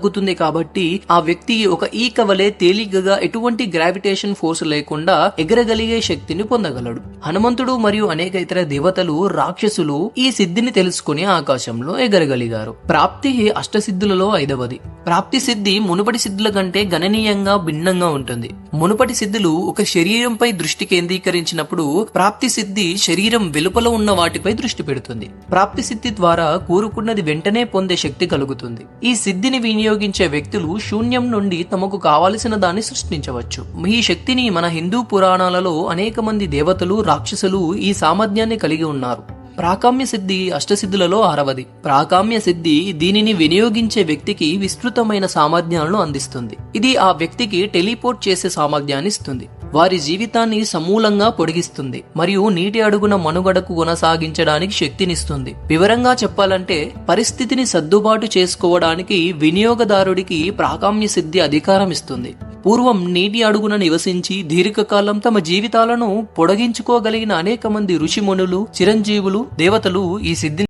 తగ్గుతుంది కాబట్టి ఆ వ్యక్తి ఒక ఈక వలె తేలికగా ఎటువంటి గ్రావిటేషన్ ఫోర్స్ లేకుండా ఎగరగలిగే శక్తిని పొందగలడు. హనుమంతుడు మరియు అనేక ఇతర దేవతలు, రాక్షసులు ఈ సిద్ధిని తెలుసుకుని ఆకాశంలో ఎగరగలిగారు. ప్రాప్తి అష్టసిద్ధులలో 5వది. ప్రాప్తి సిద్ధి మునుపటి సిద్ధుల కంటే గణనీయంగా భిన్నంగా ఉంటుంది. మునుపటి సిద్ధులు ఒక శరీరంపై దృష్టి కేంద్రీకరించినప్పుడు, ప్రాప్తి సిద్ధి శరీరం వెలుపల ఉన్న వాటిపై దృష్టి పెడుతుంది. ప్రాప్తి సిద్ధి ద్వారా కోరుకున్నది వెంటనే పొందే శక్తి కలుగుతుంది. ఈ సిద్ధిని వినియోగించే వ్యక్తులు శూన్యం నుండి తమకు కావలసిన దాన్ని సృష్టించవచ్చు. ఈ శక్తిని మన హిందూ పురాణాలలో అనేక మంది దేవతలు, రాక్షసులు ఈ సామర్థ్యాన్ని కలిగి ఉన్నారు. ప్రాకామ్య సిద్ధి అష్టసిద్ధులలో 6వది. ప్రాకామ్య సిద్ధి దీనిని వినియోగించే వ్యక్తికి విస్తృతమైన సామర్థ్యాలను అందిస్తుంది. ఇది ఆ వ్యక్తికి టెలిపోర్ట్ చేసే సామర్థ్యాన్ని ఇస్తుంది, వారి జీవితాన్ని సమూలంగా పొడిగిస్తుంది మరియు నీటి అడుగున మనుగడకు కొనసాగించడానికి శక్తినిస్తుంది. వివరంగా చెప్పాలంటే, పరిస్థితిని సర్దుబాటు చేసుకోవడానికి వినియోగదారుడికి ప్రాకామ్య సిద్ధి అధికారం ఇస్తుంది. పూర్వం నీటి అడుగున నివసించి దీర్ఘకాలం తమ జీవితాలను పొడిగించుకోగలిగిన అనేక మంది ఋషిమునులు, చిరంజీవులు, దేవతలు ఈ సిద్ధిని